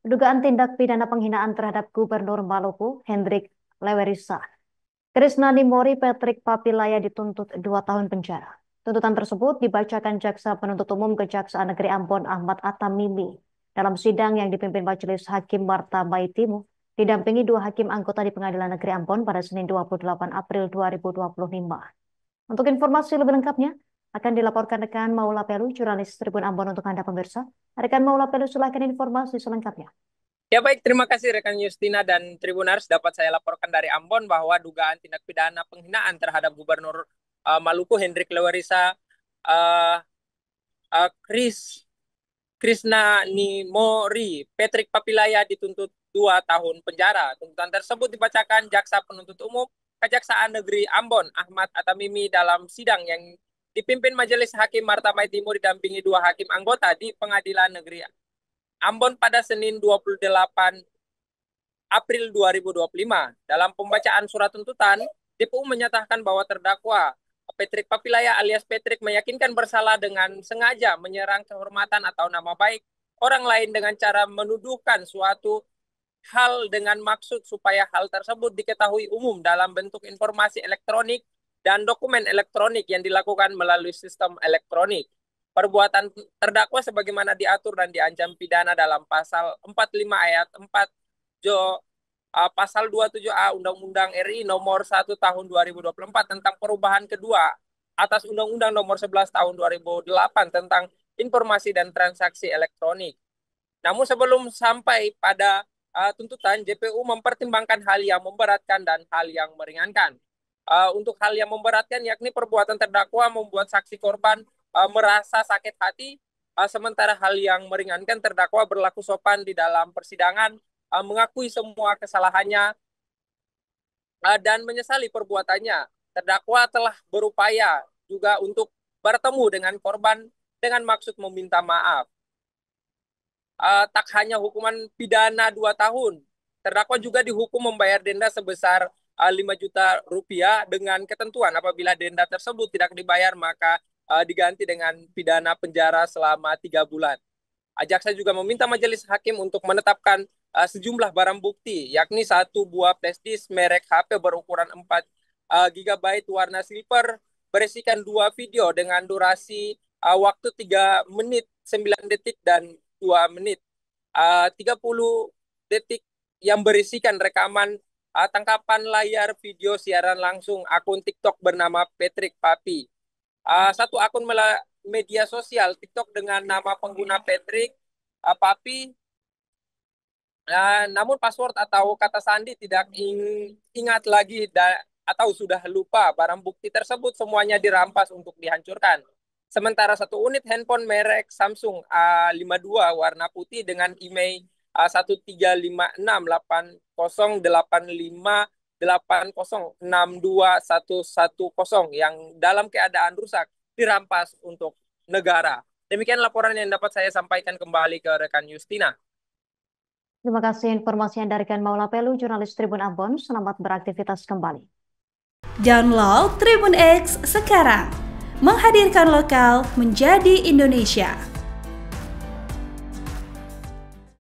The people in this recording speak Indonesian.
Dugaan tindak pidana penghinaan terhadap Gubernur Maluku, Hendrik Lewerisa. Krisnani Mori Patrick Papilaya dituntut 2 tahun penjara. Tuntutan tersebut dibacakan Jaksa Penuntut Umum Kejaksaan Negeri Ambon Ahmad Atamimi dalam sidang yang dipimpin Majelis Hakim Marta Maitimu didampingi 2 hakim anggota di Pengadilan Negeri Ambon pada Senin 28 April 2025. Untuk informasi lebih lengkapnya akan dilaporkan rekan Maula Pelu, jurnalis Tribun Ambon untuk Anda pemirsa. Rekan Maula Pelu, silakan informasi selengkapnya. Ya baik, terima kasih rekan Justina dan Tribunars. Dapat saya laporkan dari Ambon bahwa dugaan tindak pidana penghinaan terhadap Gubernur Maluku Hendrik Lewerisa uh, Krisna Nimori Patrick Papilaya dituntut 2 tahun penjara. Tuntutan tersebut dibacakan Jaksa Penuntut Umum Kejaksaan Negeri Ambon Ahmad Atamimi dalam sidang yang dipimpin Majelis Hakim Marta Maitimu didampingi 2 hakim anggota di Pengadilan Negeri Ambon pada Senin 28 April 2025. Dalam pembacaan surat tuntutan, DPU menyatakan bahwa terdakwa Patrick Papilaya alias Patrick meyakinkan bersalah dengan sengaja menyerang kehormatan atau nama baik orang lain dengan cara menuduhkan suatu hal dengan maksud supaya hal tersebut diketahui umum dalam bentuk informasi elektronik dan dokumen elektronik yang dilakukan melalui sistem elektronik. Perbuatan terdakwa sebagaimana diatur dan diancam pidana dalam pasal 45 ayat 4 Jo pasal 27A Undang-Undang RI nomor 1 tahun 2024 tentang perubahan kedua atas Undang-Undang nomor 11 tahun 2008 tentang informasi dan transaksi elektronik. Namun sebelum sampai pada tuntutan, JPU mempertimbangkan hal yang memberatkan dan hal yang meringankan. Untuk hal yang memberatkan yakni perbuatan terdakwa membuat saksi korban merasa sakit hati, sementara hal yang meringankan terdakwa berlaku sopan di dalam persidangan, mengakui semua kesalahannya dan menyesali perbuatannya. Terdakwa telah berupaya juga untuk bertemu dengan korban dengan maksud meminta maaf. Tak hanya hukuman pidana 2 tahun, terdakwa juga dihukum membayar denda sebesar 5 juta rupiah dengan ketentuan apabila denda tersebut tidak dibayar maka diganti dengan pidana penjara selama 3 bulan. Jaksa juga meminta majelis hakim untuk menetapkan sejumlah barang bukti, yakni 1 buah flash disk merek HP berukuran 4 GB warna silver, berisikan 2 video dengan durasi waktu 3 menit 9 detik dan 2 menit 30 detik yang berisikan rekaman tangkapan layar video siaran langsung akun TikTok bernama Patrick Papi. 1 akun media sosial TikTok dengan nama pengguna Patrick Papi, namun password atau kata sandi tidak ingat lagi atau sudah lupa. Barang bukti tersebut semuanya dirampas untuk dihancurkan. Sementara 1 unit handphone merek Samsung A52 warna putih dengan IMEI 13586808580621110 yang dalam keadaan rusak dirampas untuk negara. Demikian laporan yang dapat saya sampaikan kembali ke rekan Justina. Terima kasih informasinya dari rekan Maula Pelu, jurnalis Tribun Ambon. Selamat beraktivitas kembali. Download Tribun X sekarang, menghadirkan lokal menjadi Indonesia.